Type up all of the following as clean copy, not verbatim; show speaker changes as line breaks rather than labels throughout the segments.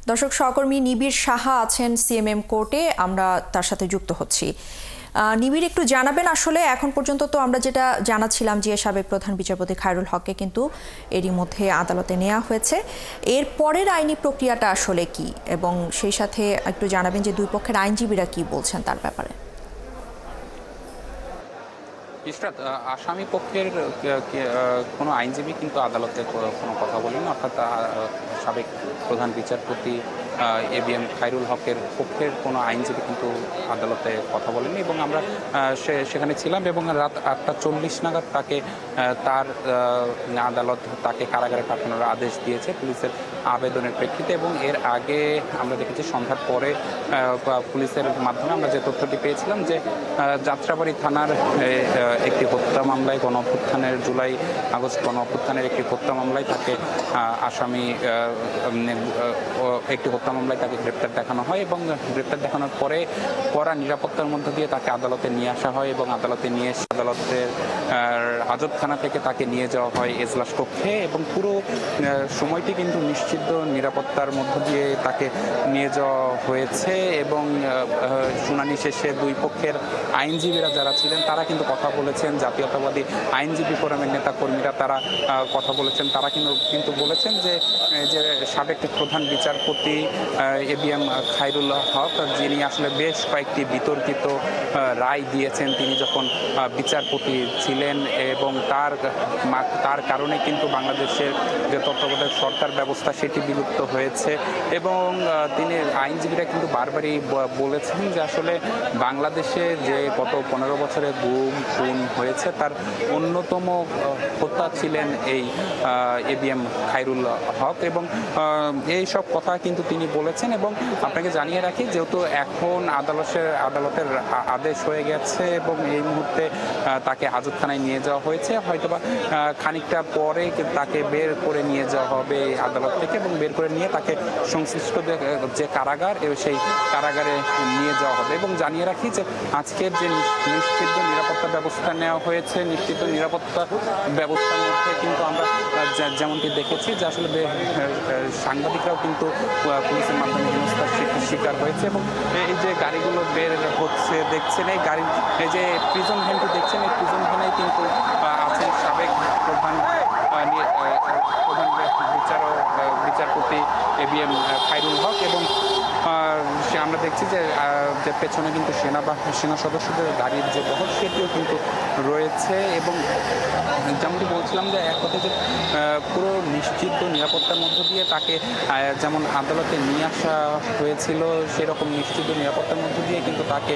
দর্শক, সহকর্মী নিবিড় সাহা আছেন সিএমএম কোর্টে, আমরা তার সাথে যুক্ত হচ্ছি। নিবিড়, একটু জানাবেন, আসলে এখন পর্যন্ত তো আমরা যেটা জানাচ্ছিলাম যে সাবেক প্রধান বিচারপতি খায়রুল হককে কিন্তু এরই মধ্যে আদালতে নেওয়া হয়েছে। এর পরের আইনি প্রক্রিয়াটা আসলে কি, এবং সেই সাথে একটু জানাবেন যে দুই পক্ষের আইনজীবীরা কি বলছেন তার ব্যাপারে।
ইশরাত, আসামি পক্ষের কোনো আইনজীবী কিন্তু আদালতে কোনো কথা বলেন, অর্থাৎ সাবেক প্রধান বিচারপতি এবিএম খায়রুল হকের পক্ষের কোনো আইনজীবী কিন্তু আদালতে কথা বলেনি, এবং আমরা সেখানে ছিলাম এবং রাত 8:40 নাগাদ তাকে তার আদালত তাকে কারাগারে পাঠানোর আদেশ দিয়েছে পুলিশের আবেদনের প্রেক্ষিতে। এবং এর আগে আমরা দেখেছি সন্ধ্যার পরে পুলিশের মাধ্যমে আমরা যে তথ্যটি পেয়েছিলাম যে যাত্রাবাড়ি থানার একটি হত্যা মামলায়, গণঅভ্যুত্থানের জুলাই আগস্ট গণঅভ্যুত্থানের একটি হত্যা মামলায় তাকে আসামি একটি হত্যা মামলায় তাকে গ্রেপ্তার দেখানো হয়, এবং গ্রেপ্তার দেখানোর পরে কড়া নিরাপত্তার মধ্য দিয়ে তাকে আদালতে নিয়ে আসা হয়, এবং আদালতে নিয়ে এসে আদালতের হাজতখানা থেকে তাকে নিয়ে যাওয়া হয় এজলাস কক্ষে, এবং পুরো সময়টি কিন্তু নিশ্চিত নিরাপত্তার মধ্য দিয়ে তাকে নিয়ে যাওয়া হয়েছে। এবং শুনানি শেষে দুই পক্ষের আইনজীবীরা যারা ছিলেন তারা কিন্তু কথা বলেছেন, জাতীয়তাবাদী আইনজীবী ফোরামের নেতা কর্মীরা তারা কথা বলেছেন। তারা কিন্তু বলেছেন যে সাবেক প্রধান বিচারপতি এবিএম খায়রুল হক, যিনি আসলে বেশ কয়েকটি বিতর্কিত রায় দিয়েছেন তিনি যখন বিচারপতি ছিলেন, এবং তার কারণে কিন্তু বাংলাদেশের যে তত্ত্বাবধায়ক সরকার ব্যবস্থা সেটি বিলুপ্ত হয়েছে। এবং তিনি আইনজীবীরা কিন্তু বারবারই বলেছেন যে আসলে বাংলাদেশে যে গত 15 বছরে গুম খুন হয়েছে তার অন্যতম হোতা ছিলেন এই এবিএম খায়রুল হক, এবং এই সব কথা কিন্তু তিনি বলেছেন। এবং আপনাকে জানিয়ে রাখি, যেহেতু এখন আদালতের আদেশ হয়ে গেছে এবং এই মুহূর্তে তাকে হাজতখানায় নিয়ে যাওয়া হয়েছে, হয়তোবা খানিকটা পরে তাকে বের করে নিয়ে যাওয়া হবে আদালত থেকে, এবং বের করে নিয়ে তাকে সংশ্লিষ্ট যে কারাগার সেই কারাগারে নিয়ে যাওয়া হবে। এবং জানিয়ে রাখি যে আজকের যে নিশ্চিত নিরাপত্তা ব্যবস্থা নেওয়া হয়েছে, নিশ্চিত নিরাপত্তা ব্যবস্থার মধ্যে কিন্তু আমরা যেমনটি দেখেছি যে আসলে সাংবাদিকরাও কিন্তু পুলিশের মাধ্যমে হেনস্থার শিকার হয়েছে। এবং এই যে গাড়িগুলো বের হচ্ছে দেখছেন, এই যে প্রিজন ভ্যানটি দেখছেন, এই প্রিজন ভ্যানে কিন্তু আছেন সাবেক প্রধান বিচারপতি এবিএম খায়রুল হক, এবং আমরা দেখছি যে পেছনে কিন্তু সেনা সদস্যদের গাড়ির যে বহর সেটিও কিন্তু রয়েছে। এবং যেমনটি বলছিলাম যে এক কথায় যে পুরো নিশ্চিত নিরাপত্তার মধ্য দিয়ে তাকে যেমন আদালতে নিয়ে আসা হয়েছিল, সেরকম নিশ্চিত নিরাপত্তার মধ্য দিয়ে কিন্তু তাকে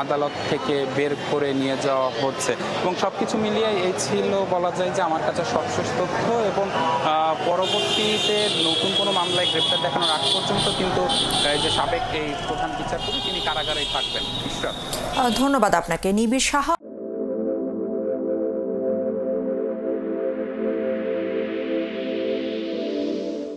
আদালত থেকে বের করে নিয়ে যাওয়া হচ্ছে। এবং সব কিছু মিলিয়ে এই ছিল বলা যায় যে আমার কাছে সবশেষ তথ্য, এবং পরবর্তীতে নতুন কোনো মামলায় গ্রেপ্তার দেখানোর আগ পর্যন্ত কিন্তু যে সাবেক এই প্রধান বিচারপতি তিনি কারাগারেই থাকবেন।
ধন্যবাদ আপনাকে, নিবিড় সাহা।